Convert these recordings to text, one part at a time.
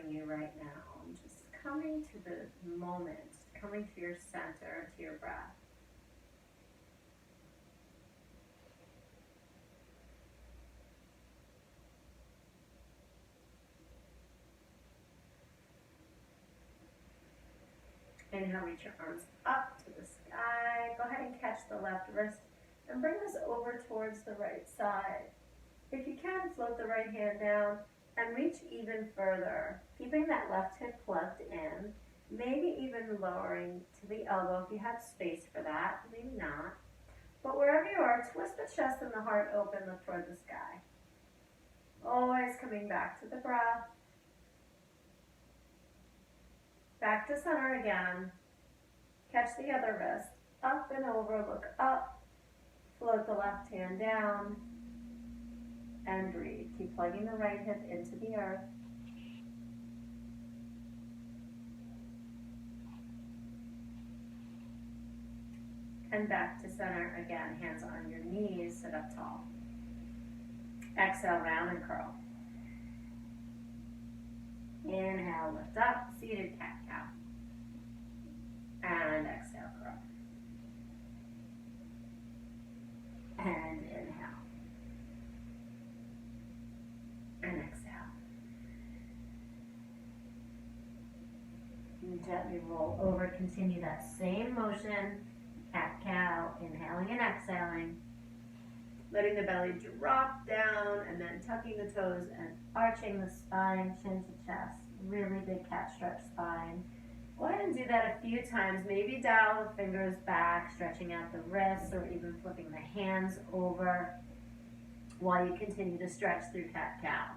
serving you right now. And just coming to the moment, coming to your center, to your breath. Inhale, reach your arms up to the sky. Go ahead and catch the left wrist and bring this over towards the right side. If you can, float the right hand down and reach even further, keeping that left hip plugged in, maybe even lowering to the elbow if you have space for that, maybe not. But wherever you are, twist the chest and the heart open, look toward the sky. Always coming back to the breath. Back to center again. Catch the other wrist. Up and over, look up. Float the left hand down. And breathe. Keep plugging the right hip into the earth. And back to center again. Hands on your knees, sit up tall. Exhale, round and curl. Inhale, lift up, seated cat-cow. And exhale, curl. And inhale. And exhale. And gently roll over, continue that same motion. Cat-cow, inhaling and exhaling. Letting the belly drop down and then tucking the toes and arching the spine, chin to chest. Really big cat stretch spine. Go ahead and do that a few times. Maybe dial the fingers back, stretching out the wrists or even flipping the hands over while you continue to stretch through cat-cow.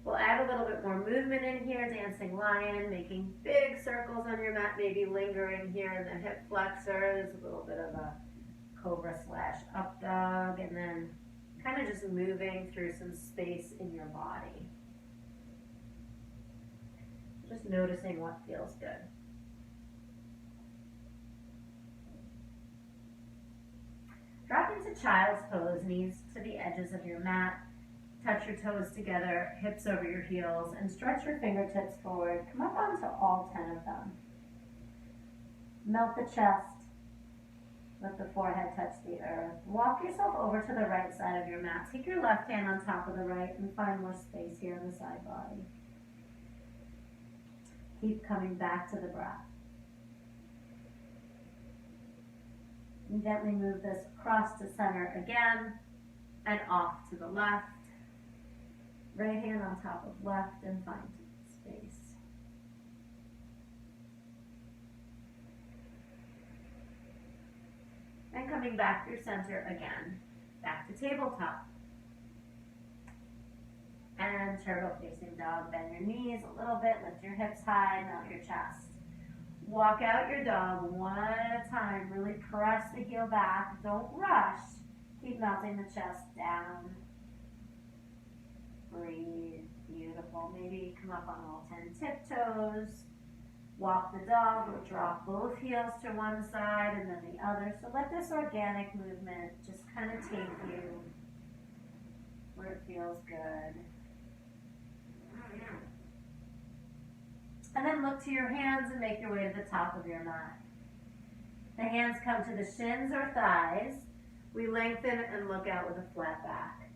We'll add a little bit more movement in here, dancing lion, making big circles on your mat, maybe lingering here in the hip flexors, a little bit of a cobra / up dog, and then kind of just moving through some space in your body. Just noticing what feels good. Drop into child's pose, knees to the edges of your mat. Touch your toes together, hips over your heels, and stretch your fingertips forward. Come up onto all 10 of them. Melt the chest. Let the forehead touch the earth. Walk yourself over to the right side of your mat. Take your left hand on top of the right and find more space here in the side body. Keep coming back to the breath. And gently move this across to center again and off to the left. Right hand on top of left and find space. And coming back through center again. Back to tabletop. And turtle facing dog. Bend your knees a little bit. Lift your hips high. Melt your chest. Walk out your dog one at a time. Really press the heel back. Don't rush. Keep melting the chest down. Breathe. Beautiful. Maybe come up on all 10 tiptoes. Walk the dog or drop both heels to one side and then the other. So let this organic movement just kind of take you where it feels good. And then look to your hands and make your way to the top of your mat. The hands come to the shins or thighs. We lengthen and look out with a flat back.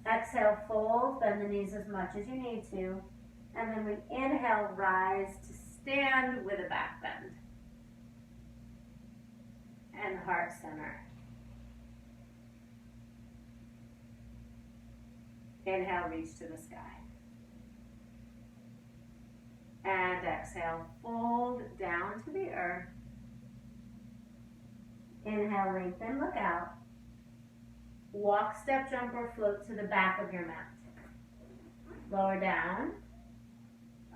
Exhale, fold, bend the knees as much as you need to. And then we inhale, rise to stand with a back bend. And heart center. Inhale, reach to the sky. And exhale, fold down to the earth. Inhale, lengthen, look out. Walk, step, jump, or float to the back of your mat. Lower down.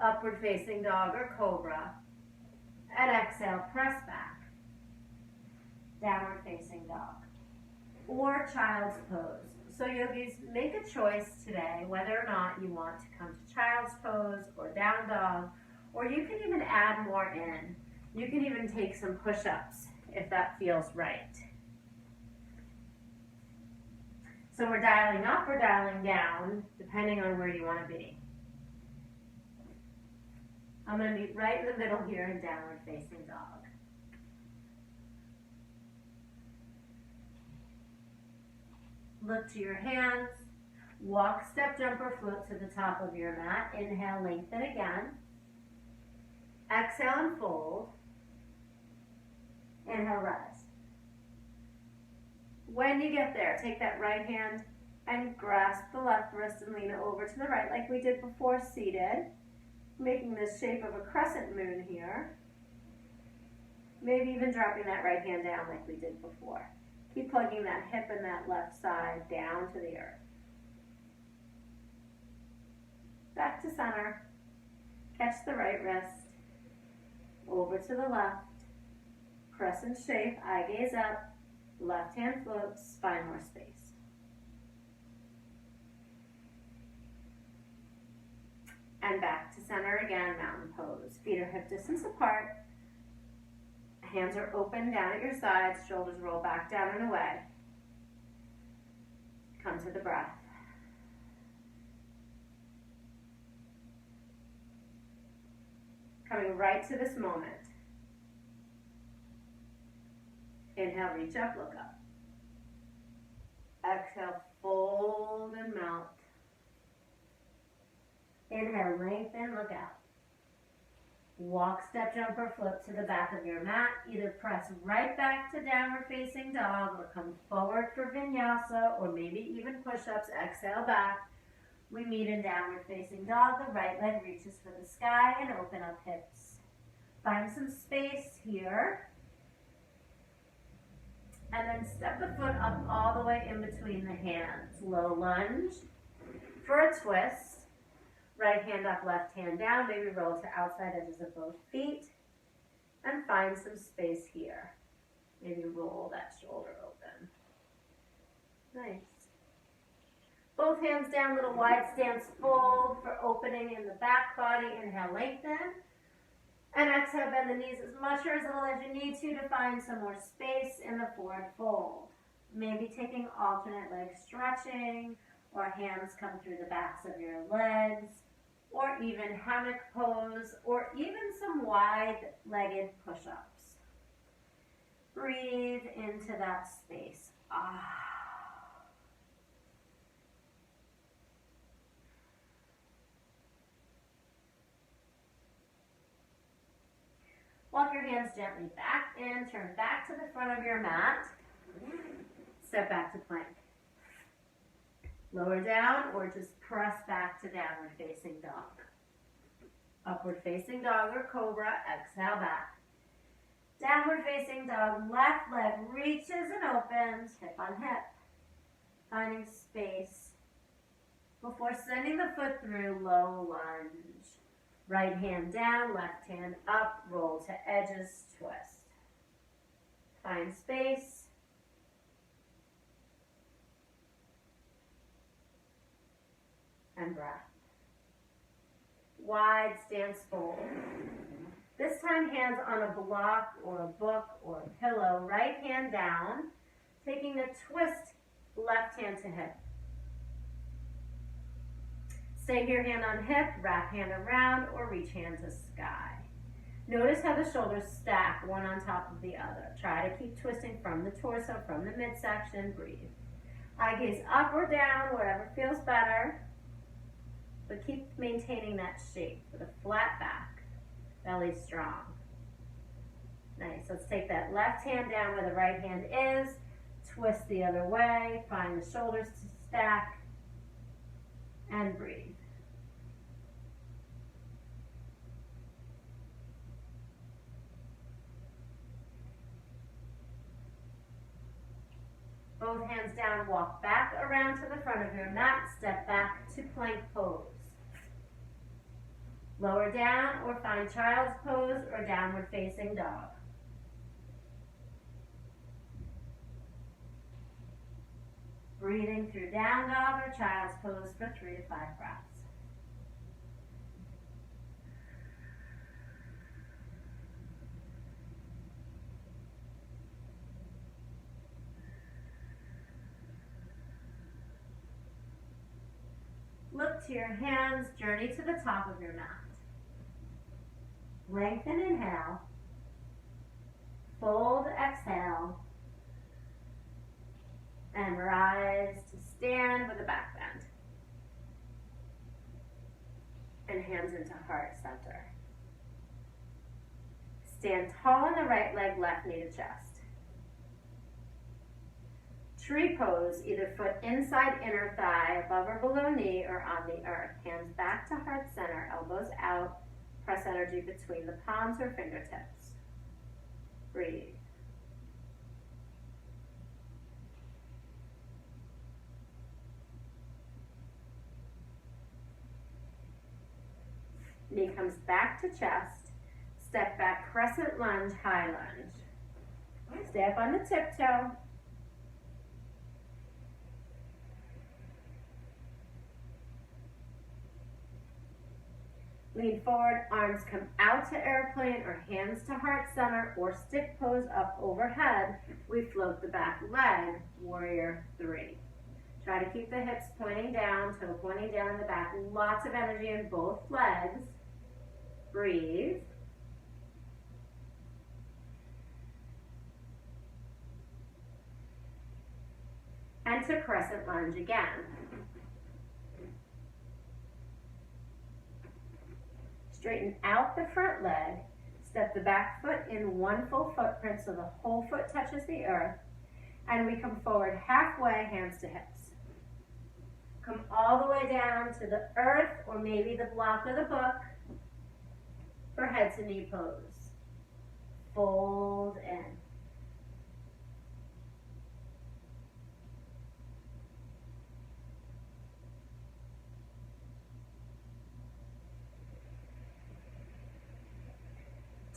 Upward facing dog or cobra. And exhale, press back. Downward facing dog. Or child's pose. So yogis, make a choice today whether or not you want to come to child's pose or down dog, or you can even add more in. You can even take some push-ups if that feels right. So we're dialing up or dialing down, depending on where you want to be. I'm going to meet right in the middle here in downward facing dog. Look to your hands. Walk, step, jump, or float to the top of your mat. Inhale, lengthen again. Exhale and fold. Inhale, rise. When you get there, take that right hand and grasp the left wrist and lean it over to the right like we did before seated. Making this shape of a crescent moon here. Maybe even dropping that right hand down like we did before. Keep plugging that hip and that left side down to the earth. Back to center. Catch the right wrist. Over to the left. Crescent shape, eye gaze up. Left hand floats, find more space. And back to center again, mountain pose. Feet are hip distance apart. Hands are open down at your sides. Shoulders roll back down and away. Come to the breath. Coming right to this moment. Inhale, reach up, look up. Exhale, fold and melt. Inhale, lengthen, look out. Walk, step, jump, or float to the back of your mat. Either press right back to downward facing dog or come forward for vinyasa or maybe even push-ups. Exhale back. We meet in downward facing dog. The right leg reaches for the sky and open up hips. Find some space here. And then step the foot up all the way in between the hands. Low lunge for a twist. Right hand up, left hand down. Maybe roll to outside edges of both feet. And find some space here. Maybe roll that shoulder open. Nice. Both hands down, little wide stance fold for opening in the back body. Inhale, lengthen. And exhale, bend the knees as much or as little as you need to find some more space in the forward fold. Maybe taking alternate leg stretching, or hands come through the backs of your legs, or even hammock pose, or even some wide-legged push-ups. Breathe into that space. Walk your hands gently back in, turn back to the front of your mat. Step back to plank. Lower down or just press back to downward facing dog. Upward facing dog or cobra, exhale back. Downward facing dog, left leg reaches and opens, hip on hip. Finding space before sending the foot through, low lunge. Right hand down, left hand up, roll to edges, twist. Find space. And breath. Wide stance fold. This time hands on a block or a book or a pillow. Right hand down, taking a twist, left hand to hip. Stay here, hand on hip, wrap hand around, or reach hand to sky. Notice how the shoulders stack one on top of the other. Try to keep twisting from the torso, from the midsection. Breathe. Eye gaze up or down, wherever feels better. But keep maintaining that shape with a flat back, belly strong. Nice. Let's take that left hand down where the right hand is. Twist the other way. Find the shoulders to stack. And breathe. Both hands down, walk back around to the front of your mat, step back to plank pose. Lower down or find child's pose or downward facing dog. Breathing through down dog or child's pose for 3 to 5 breaths. Look to your hands, journey to the top of your mat. Lengthen, inhale. Fold, exhale. And rise to stand with a back bend. And hands into heart center. Stand tall on the right leg, left knee to chest. Tree pose, either foot inside inner thigh, above or below knee, or on the earth. Hands back to heart center, elbows out. Press energy between the palms or fingertips. Breathe. Knee comes back to chest. Step back, crescent lunge, high lunge. Stay up on the tiptoe. Lean forward, arms come out to airplane or hands to heart center or stick pose up overhead. We float the back leg, warrior three. Try to keep the hips pointing down, toe pointing down in the back. Lots of energy in both legs. Breathe. And to crescent lunge again. Straighten out the front leg. Step the back foot in one full footprint so the whole foot touches the earth. And we come forward halfway, hands to hips. Come all the way down to the earth or maybe the block of the book for head to knee pose. Fold in.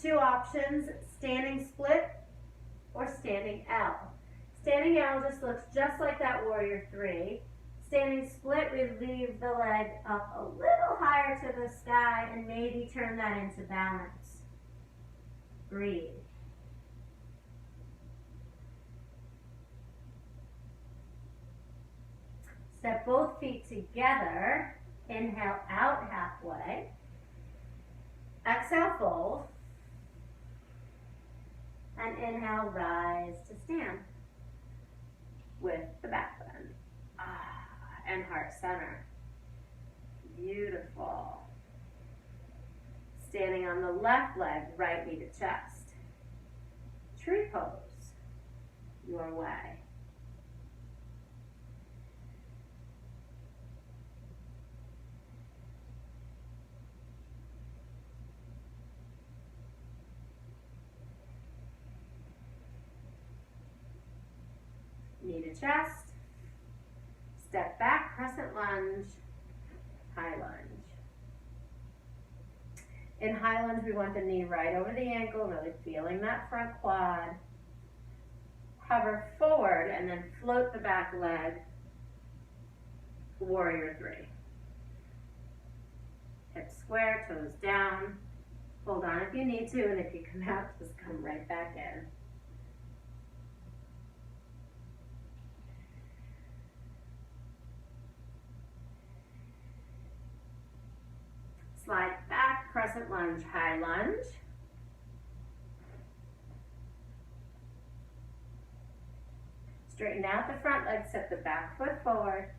Two options, standing split or standing L. Standing L just looks just like that warrior three. Standing split, we leave the leg up a little higher to the sky and maybe turn that into balance. Breathe. Step both feet together. Inhale out halfway. Exhale, fold. And inhale, rise to stand with the back bend. And heart center. Beautiful. Standing on the left leg, right knee to chest. Tree pose, your way. Knee to chest. Step back, crescent lunge, high lunge. In high lunge, we want the knee right over the ankle, really feeling that front quad. Hover forward and then float the back leg, warrior three. Hips square, toes down. Hold on if you need to, and if you come out, just come right back in. Slide back, crescent lunge, high lunge. Straighten out the front leg, step the back foot forward,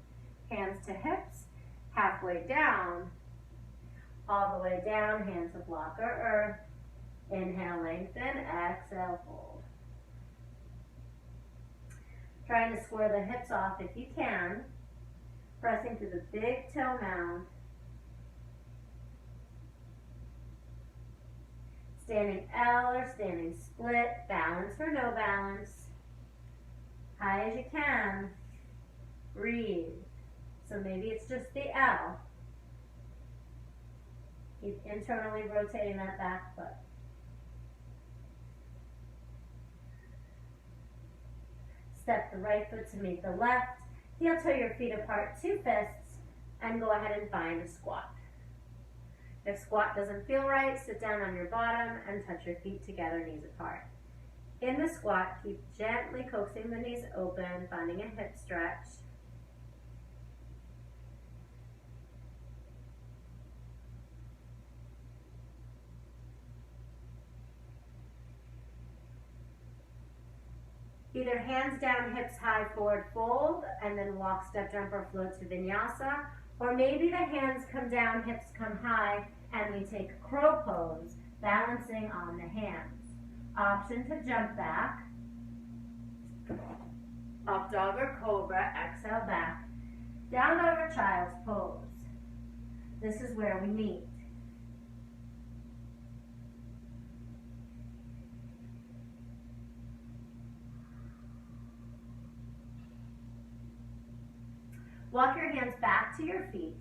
hands to hips, halfway down, all the way down, hands to block or earth. Inhale, lengthen, exhale, fold. Trying to square the hips off if you can, pressing through the big toe mound. Standing L or standing split, balance or no balance. High as you can. Breathe. So maybe it's just the L. Keep internally rotating that back foot. Step the right foot to meet the left. Heel toe your feet apart, two fists, and go ahead and find a squat. If squat doesn't feel right, sit down on your bottom and touch your feet together, knees apart. In the squat, keep gently coaxing the knees open, finding a hip stretch. either hands down, hips high, forward fold, and then walk, step, jump, or float to vinyasa. Or maybe the hands come down, hips come high, and we take crow pose, balancing on the hands. Option to jump back. Up dog or cobra, exhale back. Down dog or child's pose. This is where we meet. Walk your hands back to your feet.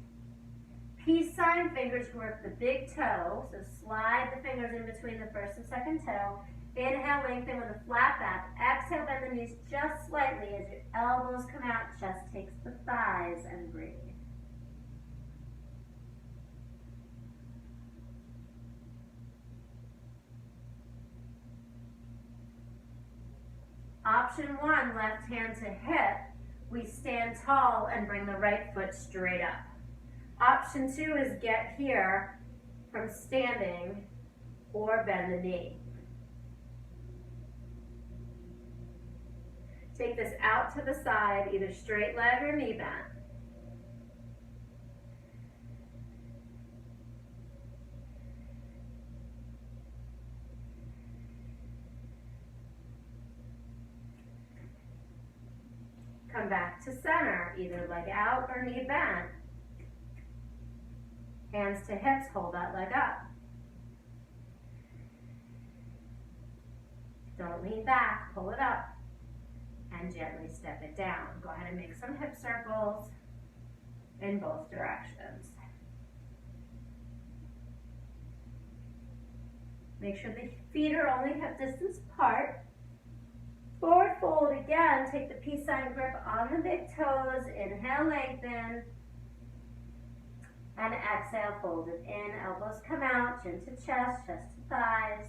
Peace sign, fingers grip the big toe. So slide the fingers in between the first and second toe. Inhale, lengthen with a flat back. Exhale, bend the knees just slightly as your elbows come out, chest takes the thighs, and breathe. Option 1, left hand to hip. We stand tall and bring the right foot straight up. Option 2 is get here from standing or bend the knee. Take this out to the side, either straight leg or knee bend. Come back to center, either leg out or knee bent. Hands to hips, hold that leg up. Don't lean back, pull it up, and gently step it down. Go ahead and make some hip circles in both directions. Make sure the feet are only hip distance apart. Forward fold again, take the peace sign grip on the big toes, inhale, lengthen, and exhale, fold it in, elbows come out, chin to chest, chest to thighs.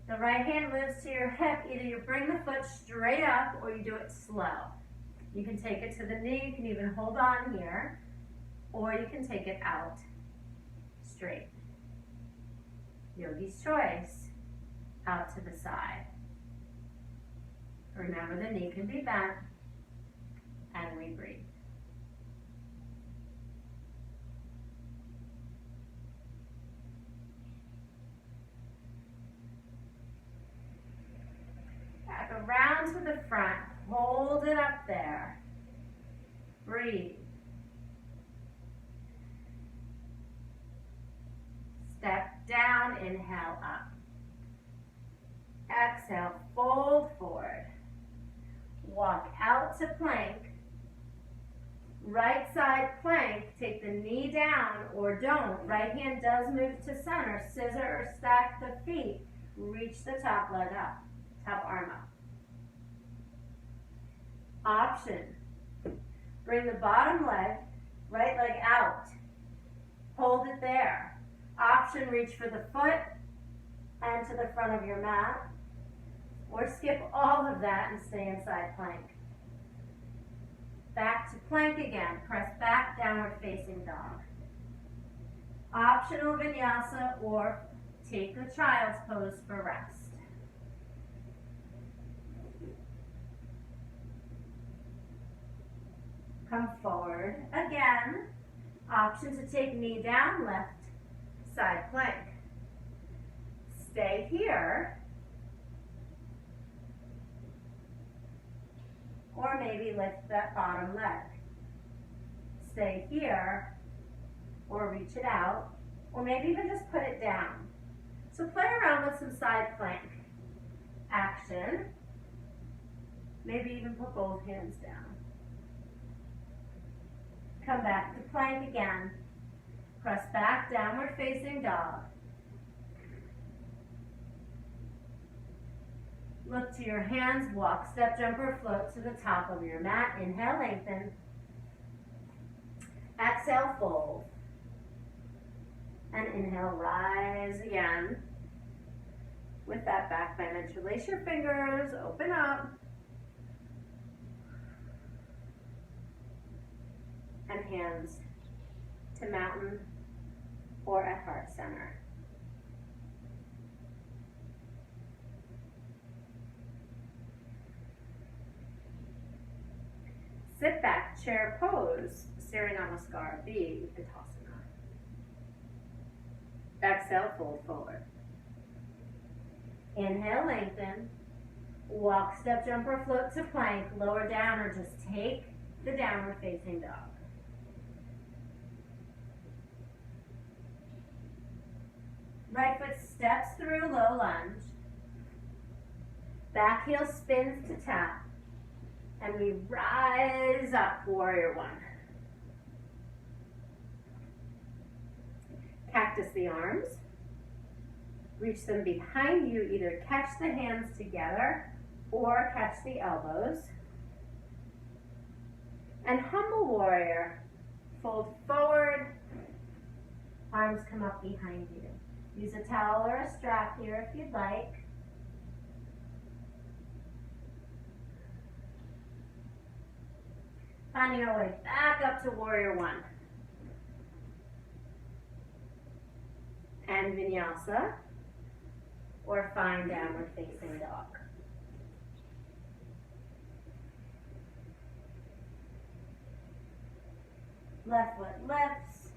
The right hand moves to your hip, either you bring the foot straight up or you do it slow. You can take it to the knee, you can even hold on here, or you can take it out straight. Yogi's choice, out to the side. Remember, the knee can be bent, and we breathe. Back around to the front, hold it up there. Breathe. Step down, inhale up. Exhale, fold forward. Walk out to plank. Right side plank, take the knee down or don't. Right hand does move to center. Scissor or stack the feet. Reach the top leg up, top arm up. Option, bring the bottom leg, right leg out. Hold it there. Option, reach for the foot and to the front of your mat. Or skip all of that and stay inside plank. Back to plank again. Press back, downward facing dog. Optional vinyasa or take the child's pose for rest. Come forward again. Option to take knee down, left side plank. Stay here. Or maybe lift that bottom leg. Stay here, or reach it out, or maybe even just put it down. So play around with some side plank action. Maybe even put both hands down. Come back to plank again. Press back, downward facing dog. Look to your hands, walk, step, jump, or float to the top of your mat. Inhale, lengthen. Exhale, fold. And inhale, rise again. With that back bend, interlace your fingers, open up. And hands to mountain or at heart center. Sit back, chair pose, Surya Namaskar B, Utkatasana. Exhale, fold forward. Inhale, lengthen. Walk, step, jump, or float to plank. Lower down or just take the downward facing dog. Right foot steps through low lunge. Back heel spins to tap. And we rise up, warrior one. Cactus the arms. Reach them behind you, either catch the hands together or catch the elbows. And humble warrior, fold forward, arms come up behind you. Use a towel or a strap here if you'd like. Find your way back up to warrior one. And vinyasa, or find downward facing dog. Left foot lifts,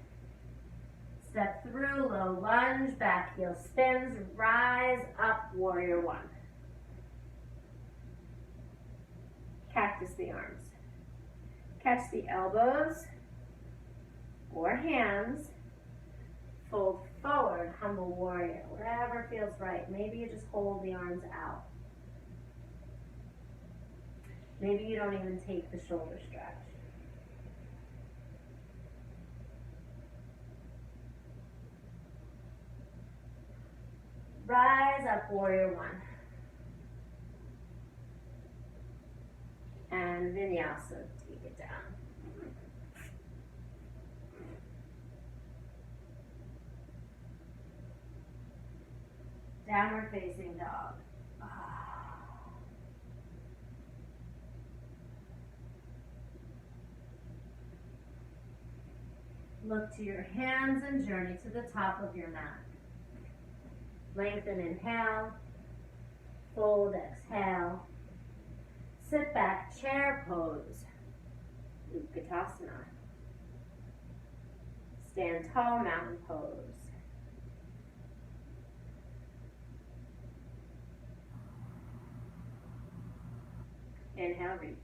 step through, low lunge, back heel spins, rise up, warrior one. Cactus the arms. Catch the elbows or hands, fold forward, humble warrior, whatever feels right. Maybe you just hold the arms out. Maybe you don't even take the shoulder stretch. Rise up, warrior one. And vinyasa, take it down. Downward facing dog. Look to your hands and journey to the top of your mat. Lengthen, inhale. Fold, exhale. Sit back, chair pose. Utkatasana. Stand tall, mountain pose. Inhale, reach.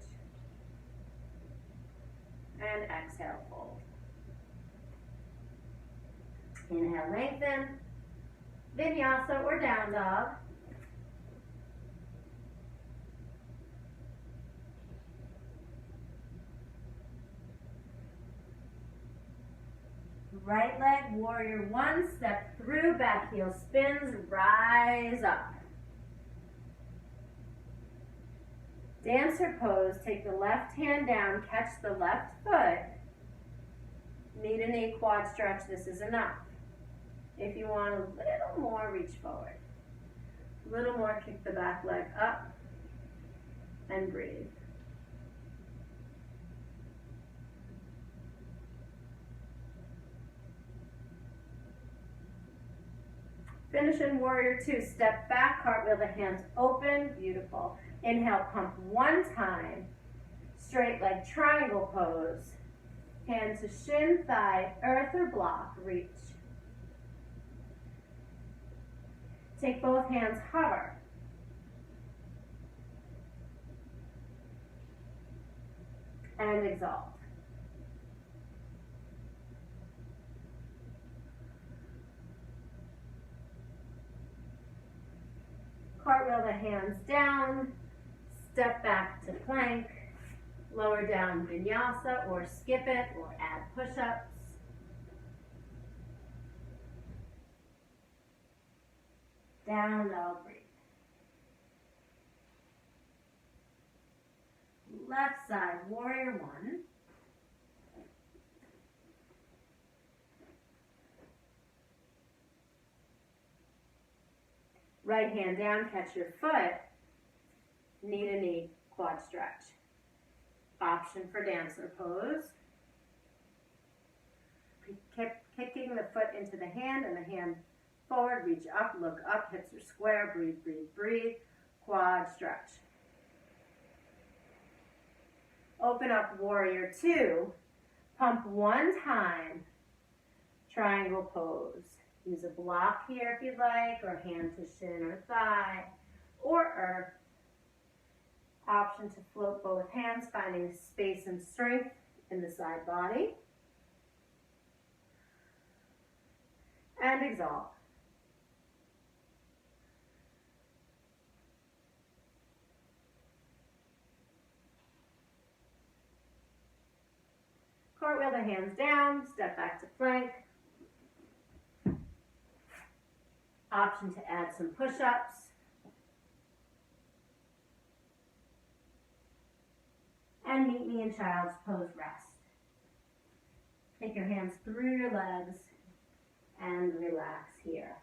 And exhale, fold. Inhale, lengthen. Vinyasa or down dog. Right leg, warrior one, step through, back heel spins, rise up. Dancer pose, take the left hand down, catch the left foot. Knee to knee quad stretch, this is enough. If you want a little more, reach forward. A little more, kick the back leg up and breathe. Finish in warrior two. Step back, cartwheel the hands open. Beautiful. Inhale, pump one time. Straight leg triangle pose. Hand to shin, thigh, earth or block. Reach. Take both hands, hover. And exalt. Cartwheel the hands down, step back to plank, lower down vinyasa or skip it or add push-ups. Down dog, breathe. Left side, warrior one. Right hand down, catch your foot, knee to knee, quad stretch. Option for dancer pose. Kicking the foot into the hand and the hand forward, reach up, look up, hips are square, breathe, breathe, breathe, quad stretch. Open up warrior two. Pump one time. Triangle pose. Use a block here if you'd like, or hand to shin or thigh, or earth. Option to float both hands, finding space and strength in the side body. And exalt. Cartwheel the hands down, step back to plank. Option to add some push-ups. And meet me in child's pose rest. Take your hands through your legs and relax here.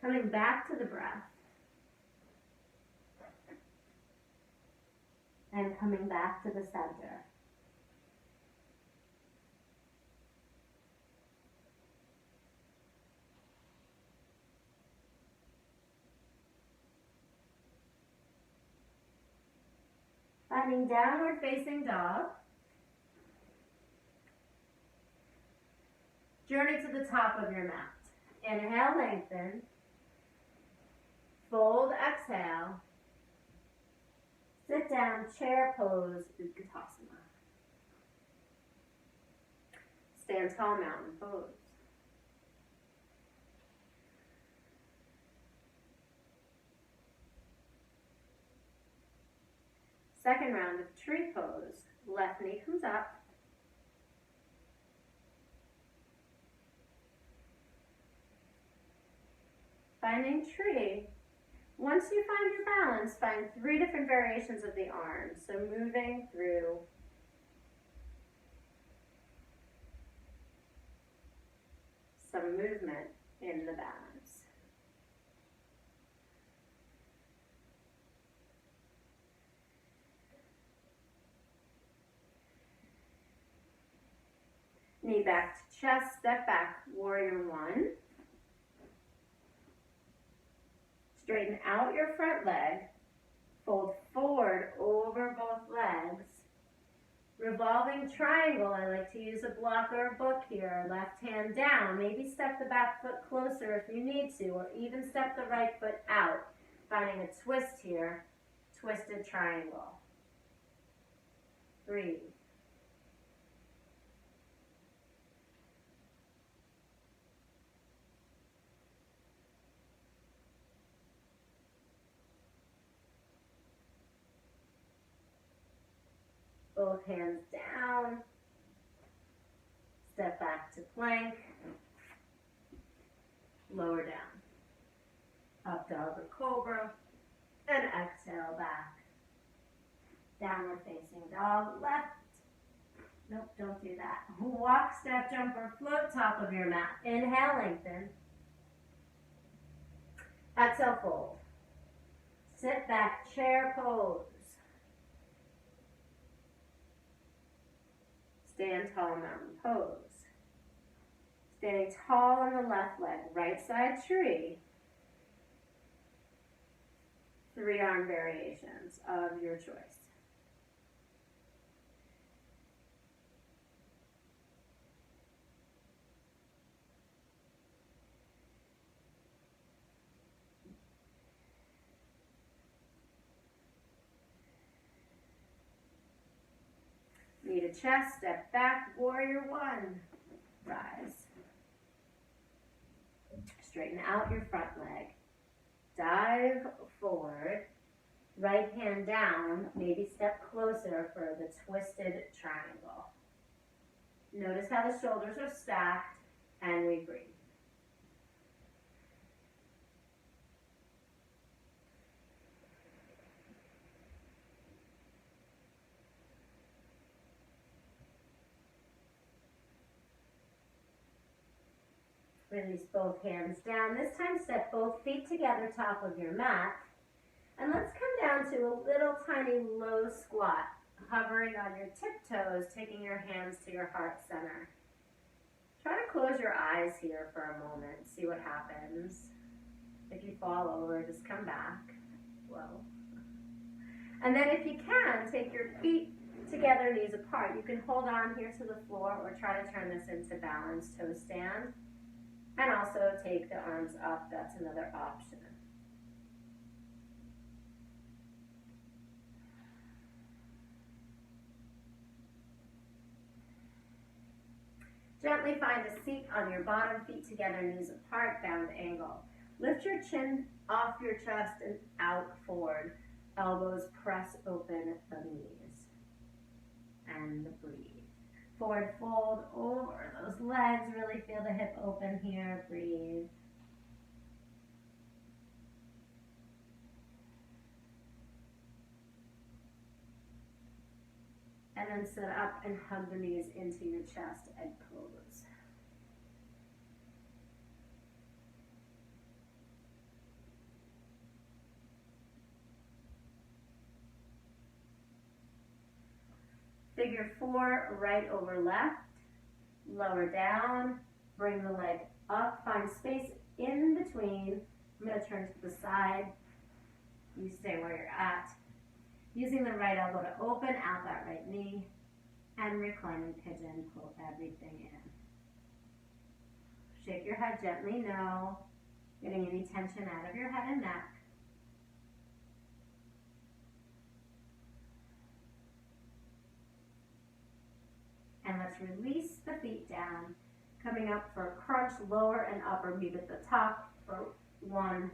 Coming back to the breath. And coming back to the center. Finding downward facing dog. Journey to the top of your mat. Inhale, lengthen. Fold, exhale. Sit down, chair pose, Utkatasana. Stand tall, mountain pose. Second round of tree pose. Left knee comes up. Finding tree. Once you find your balance, find 3 different variations of the arms. So moving through some movement in the balance. Knee back to chest, step back, warrior one. Straighten out your front leg, fold forward over both legs. Revolving triangle, I like to use a block or a book here. Left hand down, maybe step the back foot closer if you need to, or even step the right foot out. Finding a twist here, twisted triangle. Breathe. Both hands down. Step back to plank. Lower down. Up dog or cobra. And exhale back. Downward facing dog. Left. Nope, don't do that. Walk, step, jump, or float top of your mat. Inhale, lengthen. Exhale, fold. Sit back, chair pose. Stand tall, mountain pose. Standing tall on the left leg, right side tree. 3 arm variations of your choice. Knee to chest, step back, warrior one. Rise. Straighten out your front leg. Dive forward. Right hand down, maybe step closer for the twisted triangle. Notice how the shoulders are stacked, and we breathe. Release both hands down. This time step both feet together, top of your mat. And let's come down to a little tiny low squat, hovering on your tiptoes, taking your hands to your heart center. Try to close your eyes here for a moment, see what happens. If you fall over, just come back. Whoa. And then if you can, take your feet together, knees apart. You can hold on here to the floor or try to turn this into balanced toe stand. And also take the arms up, that's another option. Gently find a seat on your bottom, feet together, knees apart, bound angle. Lift your chin off your chest and out forward. Elbows press open the knees. And breathe. Forward fold over those legs. Really feel the hip open here. Breathe. And then sit up and hug the knees into your chest and pose. Figure 4, right over left, lower down, bring the leg up, find space in between. I'm going to turn to the side. You stay where you're at. Using the right elbow to open out that right knee, and reclining pigeon, pull everything in. Shake your head gently, no. Getting any tension out of your head and neck. And let's release the feet down, coming up for a crunch, lower and upper meet at the top for 1,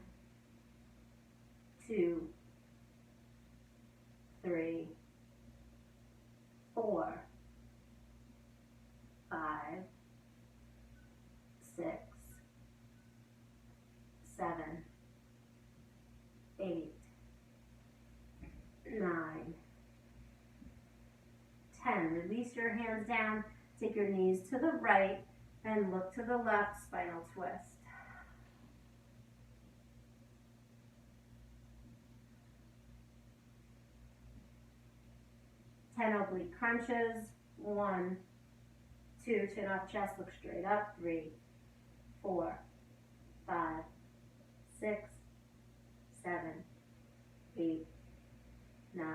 2, 3, 4, 5, 6, 7, 8, 9, 10. Release your hands down, take your knees to the right, and look to the left, spinal twist. 10 oblique crunches. 1, 2, chin off chest, look straight up. 3, 4, 5, 6, 7, 8, 9,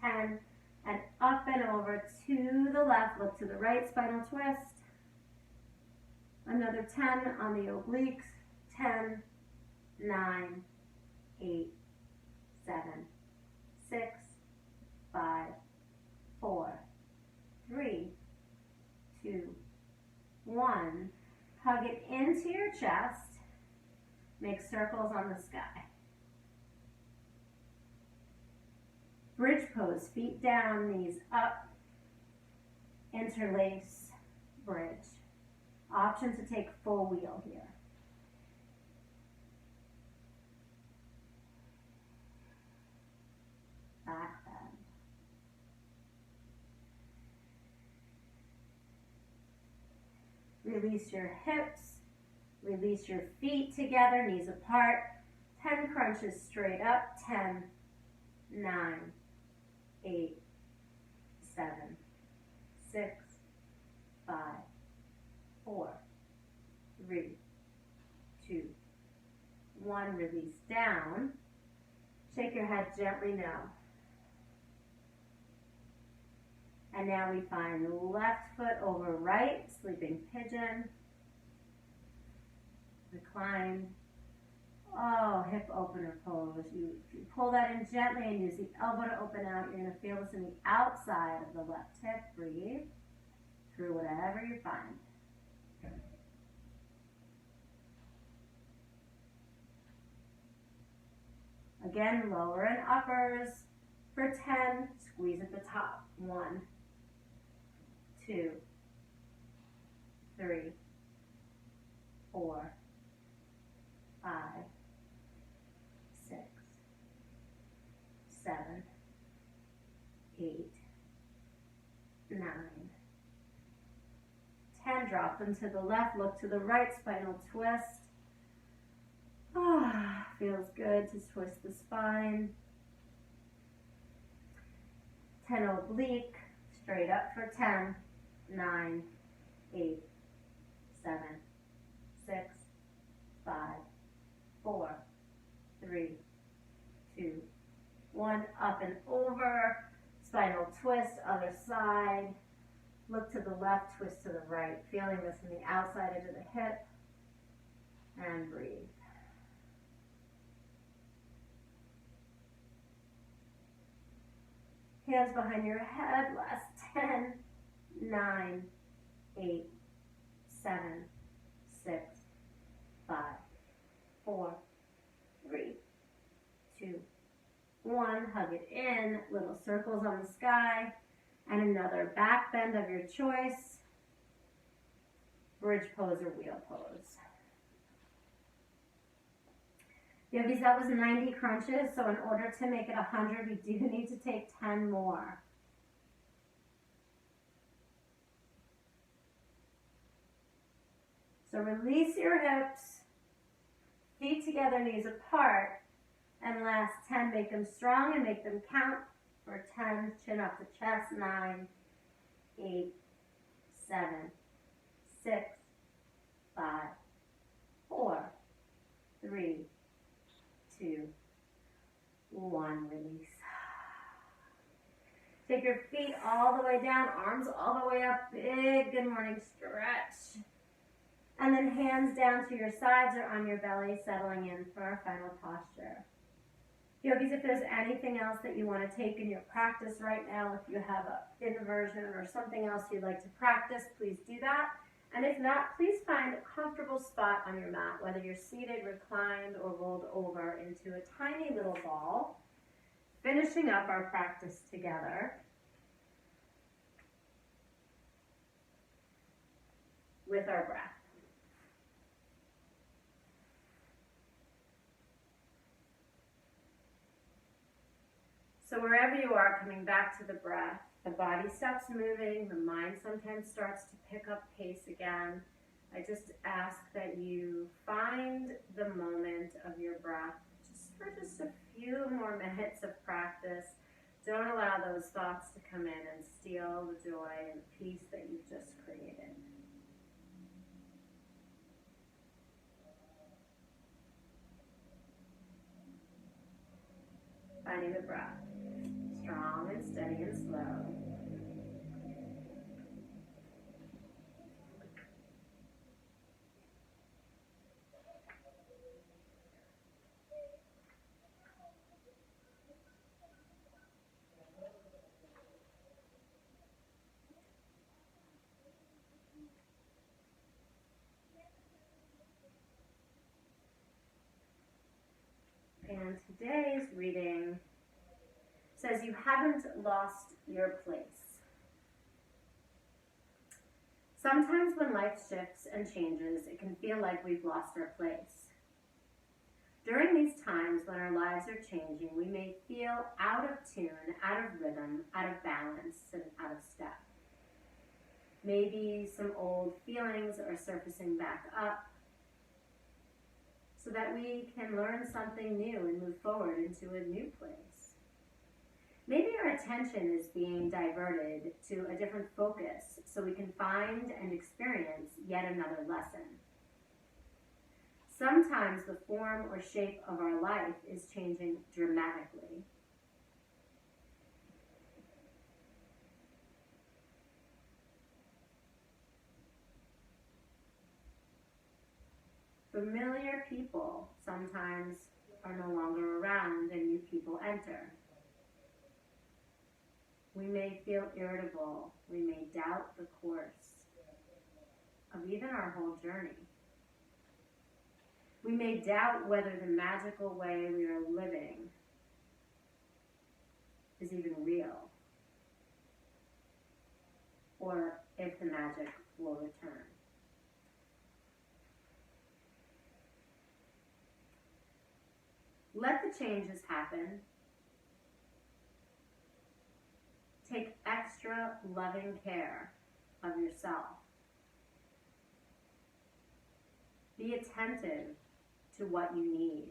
10. And up and over to the left, look to the right, spinal twist. Another 10 on the obliques. 10, 9, 8, 7, 6, 5, 4, 3, 2, 1. Hug it into your chest. Make circles on the sky. Bridge pose, feet down, knees up. Interlace, bridge. Option to take full wheel here. Back bend. Release your hips. Release your feet together, knees apart. 10 crunches straight up. 10, 9, 8, 7, 6, 5, 4, 3, 2, 1. Release down. Shake your head gently now. And now we find left foot over right, sleeping pigeon. Recline. Oh, hip opener pose. You pull that in gently and use the elbow to open out. You're going to feel this in the outside of the left hip. Breathe through whatever you find. Again, lower and uppers. For 10, squeeze at the top. 1, 2, 3, 4, 5, 6, 7, 8, 9, 10. drop them to the left, look to the right, spinal twist. Feels good to twist the spine. 10 oblique, straight up for 10, 9, 8, 7, 6, 5, 4, 3, 2, 1, up and over, spinal twist, other side, look to the left, twist to the right, feeling this from the outside edge of the hip, and breathe. Hands behind your head, last 10, 9, 8, 7, 6, 5, 4, 3, 2, 1. Hug it in, little circles on the sky, and another back bend of your choice. Bridge pose or wheel pose. Yogis, that was 90 crunches, so in order to make it 100, we do need to take 10 more. So release your hips, feet together, knees apart, and last 10, make them strong and make them count for 10, chin up the chest, 9, 8, 7, 6, 5, 4, 3, 2, 1, release. Take your feet all the way down, arms all the way up, big good morning stretch. And then hands down to your sides or on your belly, settling in for our final posture. Yogis, if there's anything else that you want to take in your practice right now, if you have an inversion or something else you'd like to practice, please do that. And if not, please find a comfortable spot on your mat, whether you're seated, reclined, or rolled over into a tiny little ball, finishing up our practice together with our breath. So wherever you are, coming back to the breath, the body stops moving, the mind sometimes starts to pick up pace again. I just ask that you find the moment of your breath just for just a few more minutes of practice. Don't allow those thoughts to come in and steal the joy and peace that you've just created. Finding the breath. Strong and steady and slow. And today's reading says you haven't lost your place. Sometimes when life shifts and changes, it can feel like we've lost our place. During these times when our lives are changing, we may feel out of tune, out of rhythm, out of balance, and out of step. Maybe some old feelings are surfacing back up so that we can learn something new and move forward into a new place. Maybe our attention is being diverted to a different focus so we can find and experience yet another lesson. Sometimes the form or shape of our life is changing dramatically. Familiar people sometimes are no longer around and new people enter. We may feel irritable. We may doubt the course of even our whole journey. We may doubt whether the magical way we are living is even real, or if the magic will return. Let the changes happen. Take extra loving care of yourself. Be attentive to what you need.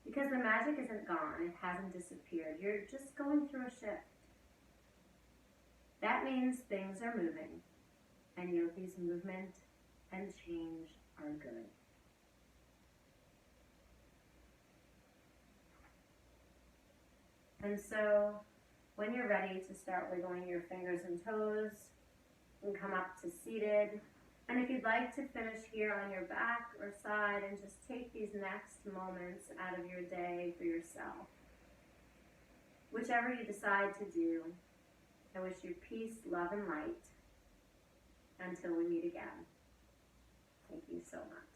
Because the magic isn't gone, it hasn't disappeared. You're just going through a shift. That means things are moving, and yogis' movement and change are good. And so, when you're ready to start wiggling your fingers and toes, and come up to seated. And if you'd like to finish here on your back or side and just take these next moments out of your day for yourself. Whichever you decide to do, I wish you peace, love, and light until we meet again. Thank you so much.